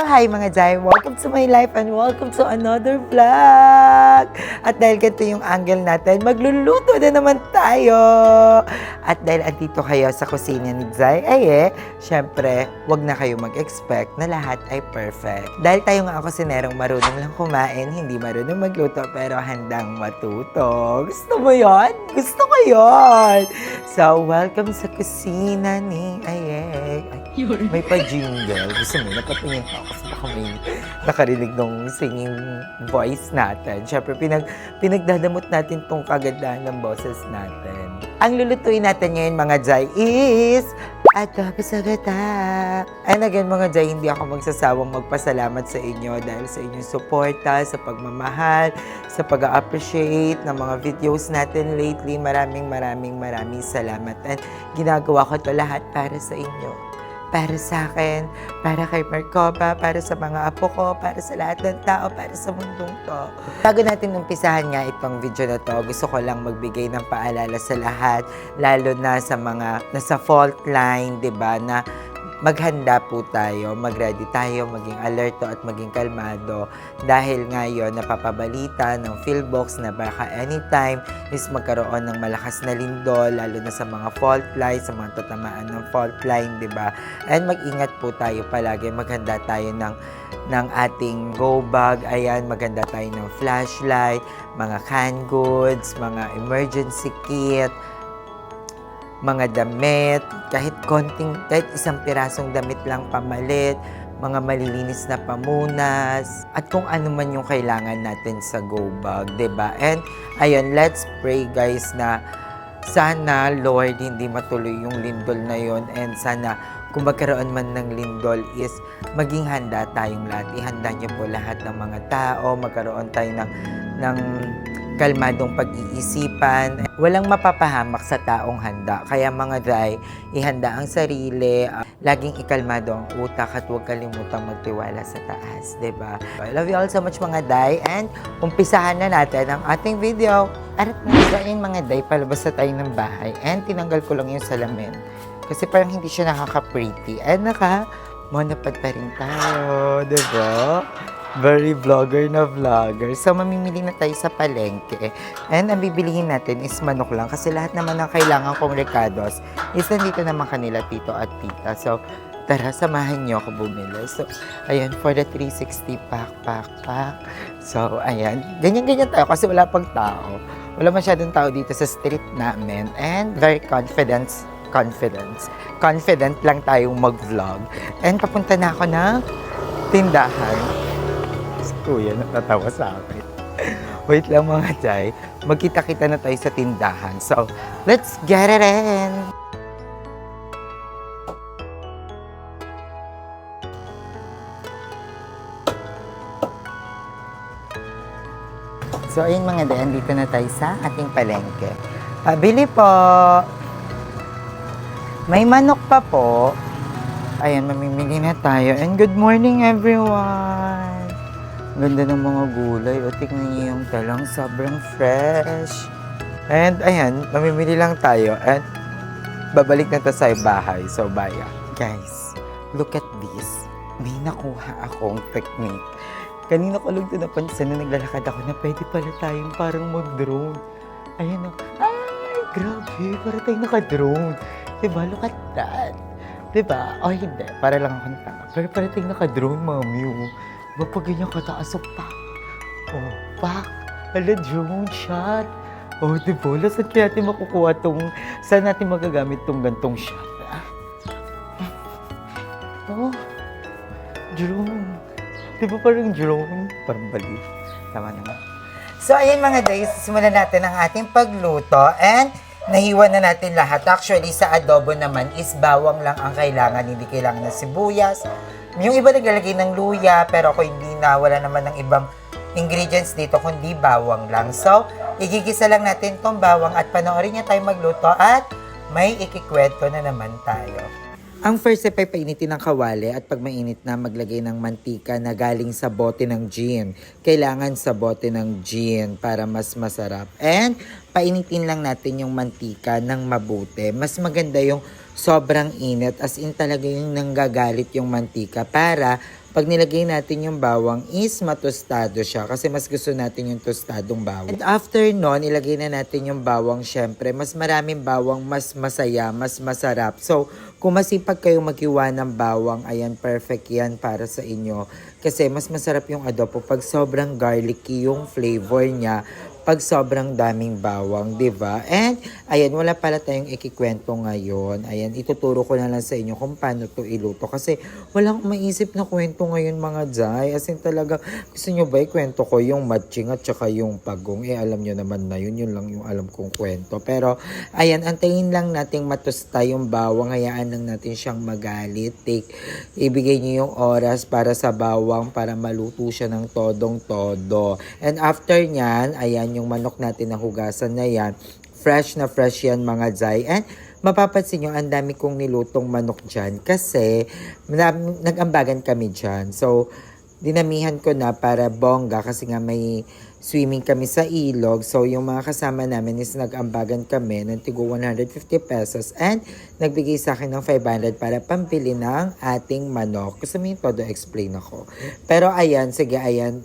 Hi mga Jai! Welcome to my life and welcome to another vlog! At dahil ganito yung angle natin, magluluto na naman tayo! At dahil andito kayo sa kusina ni Jai, syempre, wag na kayo mag-expect na lahat ay perfect. Dahil tayo nga kusinerong marunong lang kumain, hindi marunong magluto, pero handang matuto. Gusto mo yon? Gusto ko yon! So, welcome sa kusina ni Aye. May pa-jingle. Gusto mo, napatingin ako kasi baka may nakarinig ng singing voice natin. Siyempre, pinagdadamot natin tong kagandahan ng boses natin. Ang lulutuin natin ngayon, mga Jai, is adobo sa gata. And again, mga Jai, hindi ako magsasawang magpasalamat sa inyo dahil sa inyong suporta, sa pagmamahal, sa pag-appreciate ng mga videos natin lately. Maraming salamat. And ginagawa ko to lahat para sa inyo. Para sa akin, para kay Marcoba, para sa mga apo ko, para sa lahat ng tao, para sa mundong to. Bago natin umpisahan nga itong video na to, gusto ko lang magbigay ng paalala sa lahat, lalo na sa mga nasa fault line, 'di ba, na maghanda po tayo, mag-ready tayo, maging alerto at maging kalmado dahil ngayon napapabalita ng Philbox na baka anytime is magkaroon ng malakas na lindol, lalo na sa mga fault line, sa mga tatamaan ng fault line, di ba? And mag-ingat po tayo palagi, maghanda tayo ng ating go bag, ayan, maghanda tayo ng flashlight, mga canned goods, mga emergency kit, mga damit, kahit isang pirasong damit lang pamalit, mga malilinis na pamunas, at kung ano man yung kailangan natin sa go bag, 'di ba? And ayun, let's pray guys na sana Lord hindi matuloy yung lindol na yon, and sana kung magkaroon man ng lindol is maging handa tayong lahat. Ihanda niyo po lahat ng mga tao, magkaroon tayo ng kalmadong pag-iisipan. Walang mapapahamak sa taong handa. Kaya mga Jai, ihanda ang sarili, laging ikalmado ang utak at huwag kalimutang magtiwala sa taas, diba? I love you all so much mga Jai, and umpisahan na natin ang ating video. At ngayon mga Jai, palabas na tayo ng bahay and tinanggal ko lang yung salamin kasi parang hindi siya nakaka-pretty. And monopod pa rin tayo, diba? Very vlogger na vlogger. So, mamimili na tayo sa palengke. And ang bibilihin natin is manok lang. Kasi lahat naman ng kailangan kong recados is nandito naman kanila tito at tita. So, tara, samahan niyo ako bumili. So, ayan, for the 360 pack. So, ayan. Ganyan-ganyan tayo kasi wala pang tao. Wala masyadong tao dito sa street namin. And very confident lang tayong mag-vlog. And papunta na ako ng tindahan. Kuya, natatawa sa akin. Wait lang mga Jai. Magkita-kita na tayo sa tindahan. So, let's get it in! So, ayun mga Jai, andito na tayo sa ating palengke. Pabili po! May manok pa po. Ayan, mamimili na tayo. And good morning everyone! Ganda ng mga gulay. O, tignan niyo yung talang. Sobrang fresh. And, ayan, mamimili lang tayo. And, babalik na tayo sa bahay. So, baya. Guys, look at this. May nakuha akong technique. Kanina ko lang ito napansin na naglalakad ako na pwede pala tayong parang mag-drone. Ayan o. Ay, grabe. Para tayong naka-drone. Diba? Look at that. Diba? O, hindi. Para lang akong tanga. Pero para tayong naka-drone, mami. Pag ganyan kataas, pak. Oh, pak. Hala, drone shot. Oh, diba? Saan kaya natin makukuha saan natin magagamit tong gantong shot? Oh, drone. Diba parang drone? Parang bali. Tama naman. So, ayun mga guys, simulan natin ang ating pagluto. And, nahiwa na natin lahat. Actually, sa adobo naman is bawang lang ang kailangan. Hindi kailangan ng sibuyas. Yung iba naglalagay ng luya, pero ako hindi na. Wala naman ng ibang ingredients dito, kundi bawang lang. So, igigisa lang natin tong bawang at panoorin niya tayo magluto at may ikikwento na naman tayo. Ang first step ay painitin ng kawali at pag mainit na maglagay ng mantika na galing sa bote ng gin. Kailangan sa bote ng gin para mas masarap. And painitin lang natin yung mantika ng mabuti. Mas maganda yung sobrang init, as in talaga yung nanggagalit yung mantika para pag nilagay natin yung bawang is matostado siya kasi mas gusto natin yung tostadong bawang. And after nun, ilagay na natin yung bawang syempre. Mas maraming bawang, mas masaya, mas masarap. So, kung masipag kayong maghiwa ng bawang, ayan, perfect yan para sa inyo. Kasi mas masarap yung adobo pag sobrang garlicky yung flavor niya, pag sobrang daming bawang, di ba? And, ayan, wala pala tayong ikikwento ngayon. Ayan, ituturo ko na lang sa inyo kung paano to iluto. Kasi, wala akong maisip na kwento ngayon mga Jai. As in talaga, gusto nyo ba ikwento ko yung matching at saka yung pagong? Eh, alam nyo naman na yun. Yun lang yung alam kong kwento. Pero, ayan, antayin lang nating matusta yung bawang. Hayaan lang natin siyang magalit. Ibigay nyo yung oras para sa bawang para maluto siya ng todong-todo. And after nyan, ayan, yung manok natin na hugasan na yan, fresh na fresh yan mga Jai. And mapapansin nyo, ang dami kong nilutong manok dyan kasi nag-ambagan kami dyan. So, dinamihan ko na para bongga kasi nga may swimming kami sa ilog. So, yung mga kasama namin is nag-ambagan kami ng tigo 150 pesos and nagbigay sa akin ng 500 para pambili ng ating manok. Gusto mo yung todo explain ako. Pero ayan, sige, ayan.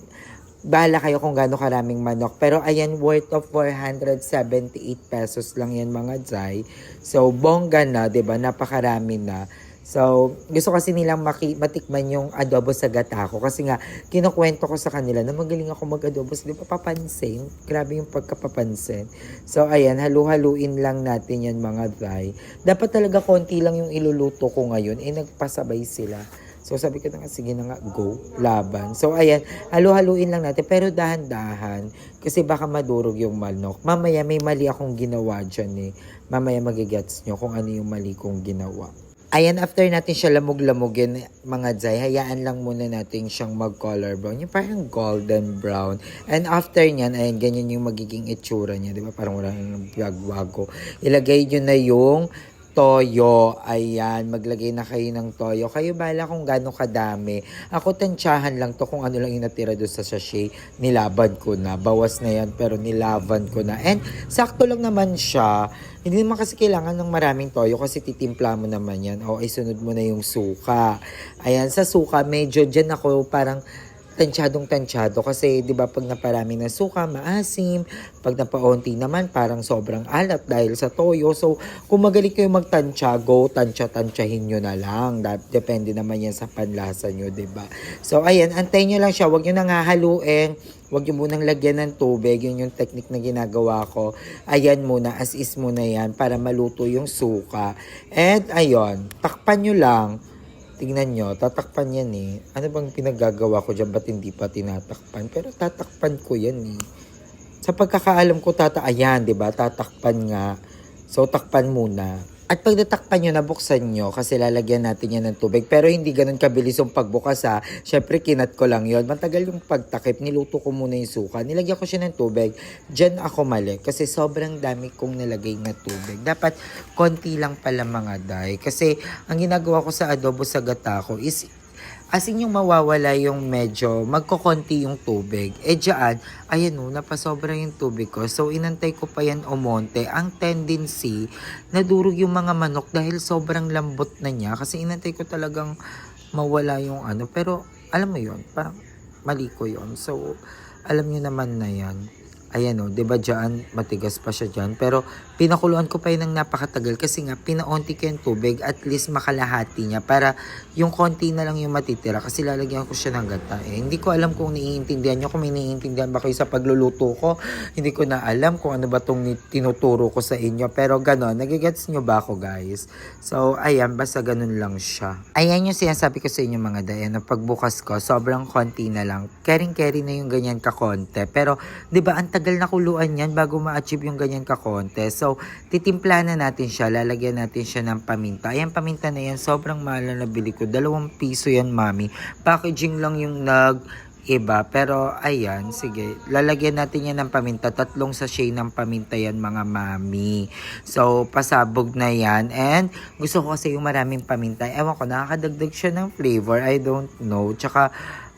Bahala kayo kung gaano karaming manok. Pero ayan, worth of 478 pesos lang yan mga Jai. So, bongga na, 'di ba? Napakarami na. So, gusto kasi nilang matikman yung adobo sa gata ko. Kasi nga, kinukwento ko sa kanila na magaling ako mag-adobo. So, di ba papansin? Grabe yung pagkapapansin. So, ayan, halu-haluin lang natin yan mga Jai. Dapat talaga konti lang yung iluluto ko ngayon. Eh, nagpasabay sila. So, sabi ko na nga, sige na nga, go, laban. So, ayan, halu-haluin lang natin. Pero dahan-dahan, kasi baka madurog yung manok. Mamaya, may mali akong ginawa dyan eh. Mamaya magigets nyo kung ano yung mali kong ginawa. Ayan, after natin siya lamog-lamogin, mga Jai, hayaan lang muna natin siyang mag-color brown. Yung parang golden brown. And after nyan, ayan, ganyan yung magiging itsura niya. Di ba? Parang walang biyagwago. Ilagay nyo na yung toyo. Ayan, maglagay na kayo ng toyo. Kayo bala kung gaano kadami. Ako tansyahan lang to kung ano lang inatira doon sa sachet. Nilaban ko na. Bawas na yan pero nilaban ko na. And sakto lang naman siya. Hindi naman kasi kailangan ng maraming toyo kasi titimpla mo naman yan. O ay sunod mo na yung suka. Ayan, sa suka medyo dyan ako parang tansyado kasi 'di ba pag naparami ng suka maasim, pag napaunti naman parang sobrang alat dahil sa toyo. So kung magaling kayo magtansya, go tansyahin nyo na lang. Depende naman yan sa panlasa nyo, 'di ba? So ayan, antayin nyo lang siya, wag nyo nang hahaluin. Huwag nyo munang lagyan ng tubig. Yun yung technique na ginagawa ko. Ayan muna, as is muna yan para maluto yung suka. And ayun, takpan nyo lang. Tingnan nyo, tatakpan yan eh. Ano bang pinagagawa ko dyan? Ba't hindi pa tinatakpan? Pero tatakpan ko yan eh. Sa pagkakaalam ko, ayan, diba? Tatakpan nga. So, takpan muna. At pag natakpan nyo, nabuksan nyo kasi lalagyan natin yan ng tubig. Pero hindi ganun kabilis yung pagbukas ha. Syempre, kinat ko lang yon. Matagal yung pagtakip. Niluto ko muna yung suka. Nilagyan ko siya ng tubig. Diyan ako mali kasi sobrang dami kong nilagay na tubig. Dapat konti lang pala mga Day. Kasi ang ginagawa ko sa adobo sa gata ko is asin yung mawawala yung medyo magkokonti yung tubig. Eh dyan, ayan o, napasobra yung tubig ko. So inantay ko pa yan umonte. Ang tendency, nadurog yung mga manok dahil sobrang lambot na niya. Kasi inantay ko talagang mawala yung ano. Pero alam mo yon, parang mali ko yon. So alam nyo naman na yan. Ayan o, diba dyan, matigas pa siya dyan. Pero pinakuluan ko pa yun ng napakatagal kasi nga pinaunti ko yung tubig, at least makalahati niya para yung konti na lang yung matitira kasi lalagyan ko siya ng gata. Eh, hindi ko alam kung naiintindihan nyo, kung may naiintindihan ba kayo sa pagluluto ko. Hindi ko na alam kung ano ba itong tinuturo ko sa inyo. Pero ganon, nagigets nyo ba ako guys? So, ayan, basta ganon lang siya. Ayan yung sinasabi ko sa inyo mga Dayan, na pagbukas ko, sobrang konti na lang. Caring-carry na yung ganyan kakonte. Pero, di ba, ang tagal na kuluan yan bago ma-achieve yung ganyan kakonte. So, titimpla na natin siya. Lalagyan natin siya ng paminta. Ayan, paminta na yan. Sobrang mahal na nabili ko. 2 piso yan, mami. Packaging lang yung iba. Pero, ayan, sige. Lalagyan natin yan ng paminta. 3 sachet ng paminta yan, mga mami. So, pasabog na yan. And, gusto ko kasi yung maraming paminta. Ewan ko, nakakadagdag siya ng flavor. I don't know. Tsaka,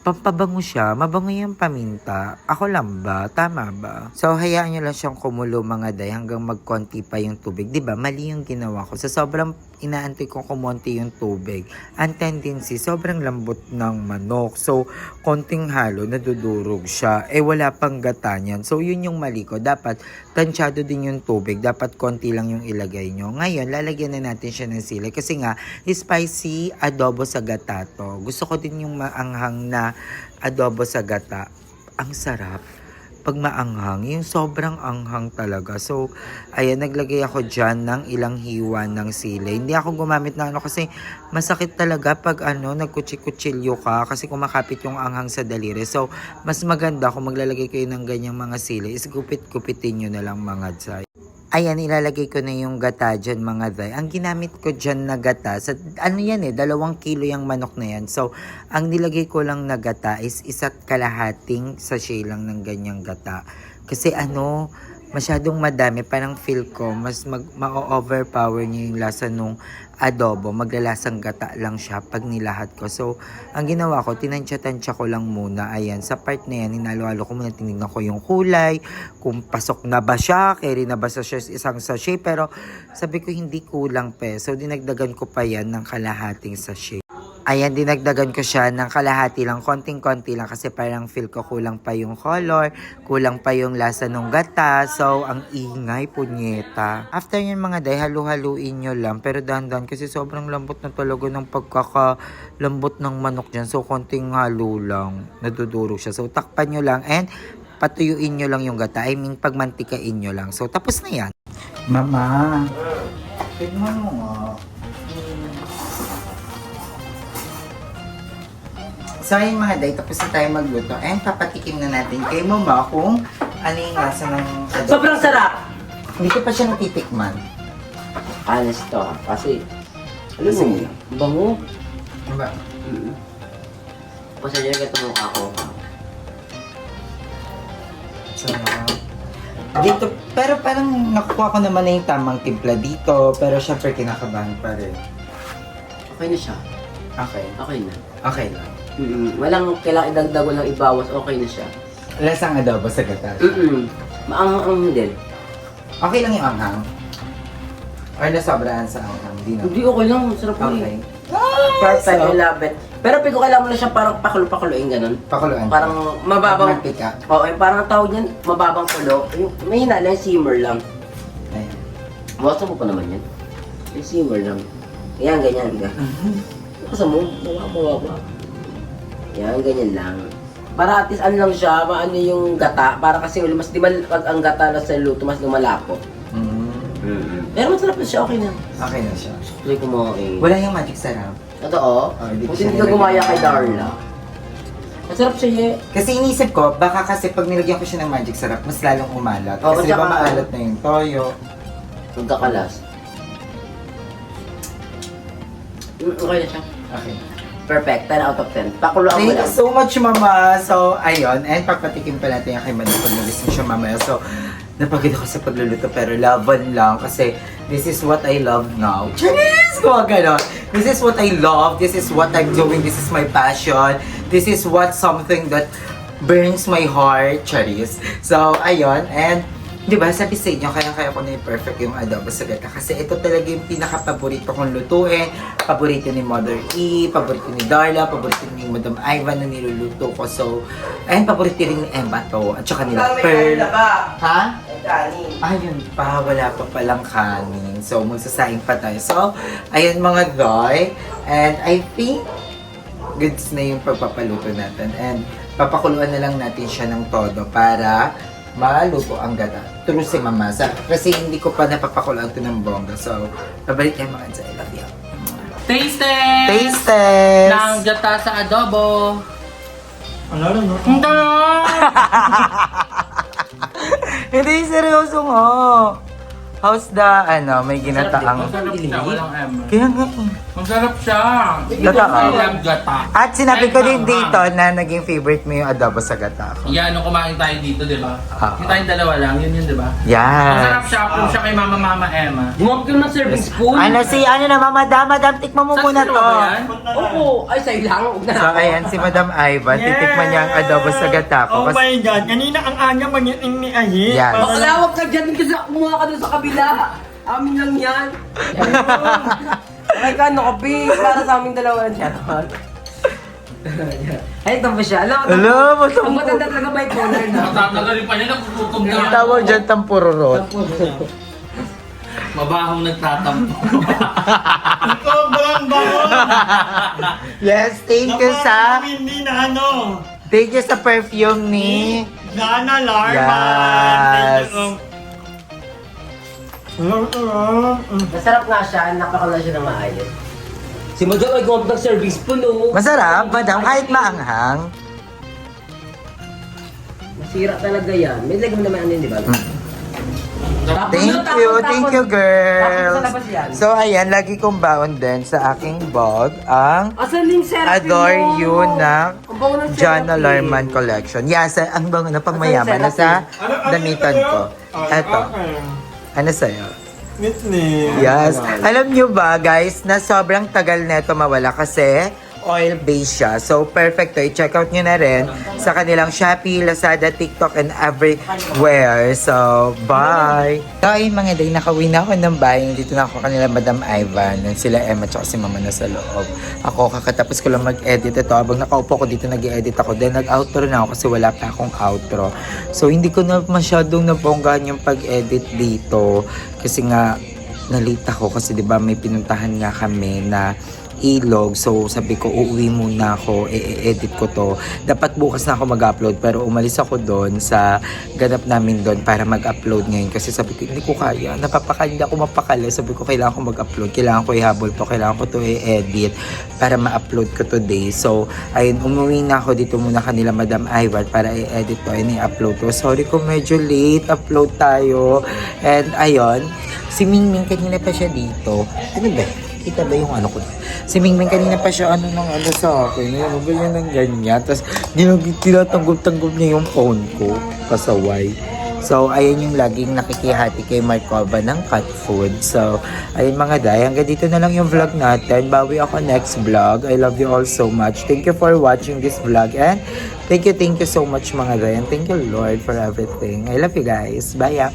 pampabango siya. Mabango yung paminta. Ako lang ba? Tama ba? So, hayaan nyo lang siyang kumulo mga day hanggang magkonti pa yung tubig. Diba? Mali yung ginawa ko. Sa sobrang inaantay kong kumonti yung tubig, ang tendency, sobrang lambot ng manok. So, konting halo, nadudurog siya. Wala pang gata niyan. So, yun yung mali ko. Dapat, tansyado din yung tubig. Dapat konti lang yung ilagay nyo. Ngayon, lalagyan na natin siya ng sili. Kasi nga, spicy adobo sa gata to. Gusto ko din yung maanghang na adobo sa gata. Ang sarap. Pag maanghang, yung sobrang anghang talaga. So, ayan, naglagay ako dyan ng ilang hiwa ng sili. Hindi ako gumamit ng kasi masakit talaga pag nagkutsi-kutsilyo ka kasi kumakapit yung anghang sa daliri. So, mas maganda kung maglalagay kayo ng ganyang mga sili, is gupit-gupitin nyo na lang mga dzay. Ayan, ilalagay ko na yung gata dyan mga day. Ang ginamit ko dyan na gata, 2 kilo yung manok na yan. So, ang nilagay ko lang na gata is 1.5 sachet lang ng ganyang gata. Kasi masyadong madami, parang feel ko, mas ma-overpower niya yung lasa nung adobo. Maglalasang gata lang siya pag nilahat ko. So, ang ginawa ko, tinansya-tansya ko lang muna. Ayan, sa part na yan, hinalo-halo ko muna, tinignan ko yung kulay, kung pasok na ba siya, carry na ba sa isang sachet. Pero, sabi ko, hindi kulang So, dinagdagan ko pa yan ng kalahating sachet. Ayan, dinagdagan ko siya ng kalahati lang, konting-konti lang kasi parang feel ko kulang pa yung color, kulang pa yung lasa ng gata. So, ang ingay, punyeta. After yun mga day, halu-haluin nyo lang. Pero dahan-dahan kasi sobrang lambot na talaga ng pagkakalambot ng manok dyan. So, konting halo lang, nadudurog siya. So, takpan nyo lang and patuyuin nyo lang yung gata. I mean, pagmantikain nyo lang. So, tapos na yan. Mama, tignan mo nga. So, ayun mga day, tapos na tayo magluto. And papatikim na natin kay mama kung ano yung lasa ng adobo. Sobrang sarap! Hindi ko pa siya natitikman. Honest to ha. Kasi, alam mo, Sige. bango. Diba? Pasensya ka ito mukha ko. So, dito, pero parang nakukuha ko naman na yung tamang timpla dito. Pero syempre kinakabahan pa rin. Okay na siya. Okay. Okay na. Okay lang. Walang kailangan idagdag, walang ibawas. Okay na siya. Lasang adobo sa gata. Maangang din. Okay lang yung anghang. Or nasobrahan sa anghang. Hindi okay lang. Sarap mo Okay. Perfect. So, I love it. Pero piko kailangan mo na siya parang pakulo-pakuloin ganun. pakuluan. Parang mababang... Mantika. Oo, parang ang tawag niyan, mababang kulo. Yung, may hina lang, simmer lang. Ayan. Bawasan mo pa naman yan. Yung simmer lang. Yan, ganyan. Bawasan mo. Mababa. Yan, ganyan lang. Para at least ano lang siya, maano yung gata. Para kasi mas di ba pag ang gata na sa luto, mas lumalapot. Pero masarap na siya, okay na. Okay na siya. Tuloy kumain. Wala yung magic sarap. Totoo? Hindi ko Kung siya hindi ka gumaya nilagyan kay ng- Darla. Masarap siya eh. Kasi inisip ko, baka kasi pag nilagyan ko siya ng magic sarap, mas lalong umalat. Oo, Kasi di ba tsaka- maalat na yung toyo. Magkakalas. Okay na siya. Okay. Perfect. 10 out of 10. Pakuluan mo Thank you lang. so much, Mama. So, ayun. And papatikim pa natin yung kay Madam pag nagising siya mamaya. So, napagod ako sa pagluluto pero laban lang kasi this is what I love now. Charis! Kung gano'n. This is what I love. This is what I'm doing. This is my passion. This is what something that burns my heart. Charis. So, ayun. And, di ba, sabi sa inyo, kaya ko na yung perfect yung adobo sa gata. Kasi ito talaga yung pinaka-paborito kong lutuin. Paborito ni Mother E, paborito ni Darla, paborito ni Madam Ivan na niluluto ko. So, ayun, paborito rin ni Emma to. At saka nila Pearl. Ha? Ayun pa, wala pa palang kanin. So, magsasaing pa tayo. So, ayun mga doy. And I think, goods na yung pagpapaluto natin. And papakuluan na lang natin siya ng todo para maluto ang gata. True si Mama. Kasi hindi ko pa napapakuluan ito ng bongga. So, pabalik kayo mga dyan. I love you. Taste test! Taste test! Ng gata sa adobo. Ano? Hindi! Hindi, seryoso nga. How's the, may ginataang... Masarap siya, walang M. Kaya nga Masarap siya. Totoo. I love gata. At sinabi ko Ay, din mama. dito na naging favorite mo yung adobo sa gata ko. Yan, nung kumain tayo dito, di ba? Ah. Yung tayong dalawa lang, yun, di ba? Yan. Masarap siya, approve siya kay Mama Emma. Gumamit ka ng serving spoon. Madam, tikman mo muna Sa to. ba yan? Opo. Ay, sa'yo lang. Huwag na. So, ayan, si Madam Ivan, titikman niya ang adobo sa gata ko. Oh my God, kanina ang anya manyating ni Ayi. Yan. Bakalawag ka dyan kasi kumuha ka doon sa kabila. Amin lang yan. Okay ka, no, kapi. Para sa aming dalawa yan. Ay, ito ba siya? Alam mo, ang matanda talaga bipolar na. Matatagalin pa niya, nagugutom na. Ang tawag dyan, tampururot. Mabahong nagtatampo. Sobrang bango. Yes, thank you sa... Hindi na ano. Thank you sa perfume ni... Jana Larman. Yes. Masarap nga siya, napakala siya ng maayos. Si Madam ay gumamit ng serving spoon, oh. Masarap, madam, kahit maanghang. Masira talaga yan. May lagam naman ano yun, di ba? Thank you, girls. Tapos sa labas yan. So, ayan, lagi kong baon din sa aking bag ang Asan yung seraphim Adore mo? You na Ang bango ng Jana seraphim. Larman Collection. Yes, ang bango na pang mayaman na sa damitan ko. Eto, ano sa'yo? Yes. Alam nyo ba, guys, na sobrang tagal neto mawala kasi oil-based siya. So, perfect to. I-check out nyo na rin sa kanilang Shopee, Lazada, TikTok, and everywhere. So, bye! So, ayun mga day, nakauwi na ako ng bahay. Dito na ako kanila Madam Ivan. And sila Emma at si Mama na sa loob. Ako, kakatapos ko lang mag-edit ito. Habang nakaupo ko dito, nag-edit ako. Then, nag-outro na ako kasi wala pa akong outro. So, hindi ko na masyadong nabonggahan yung pag-edit dito. Kasi nga, nalita ako kasi 'di ba may pinuntahan nga kami na ilog. So, sabi ko, uuwi muna ako, i-edit ko to. Dapat bukas na ako mag-upload, pero umalis ako doon sa ganap namin doon para mag-upload ngayon. Kasi sabi ko, hindi ko kaya. Hindi ako mapakali. Sabi ko, kailangan ko mag-upload. Kailangan ko ihabol to. Kailangan ko to i-edit para ma-upload ko today. So, ayun, umuwi na ako dito muna kanila Madam Ivan para i-edit to and i-upload to. Sorry kung medyo late. Upload tayo. And, ayun, si Mingming kanina pa siya dito. Ano ba? Kita ba yung ano ko? Si Mingming kanina pa siya ano sa akin. Ano ba yan ng ganyan? Tapos tinatanggol-tanggol niya yung phone ko. Pasaway. So, ayun yung laging nakikihati kay Markova ng cat food. So, ayun mga day. Hanggang dito na lang yung vlog natin. Bawi ako next vlog. I love you all so much. Thank you for watching this vlog. And thank you so much mga day. And thank you Lord for everything. I love you guys. Bye.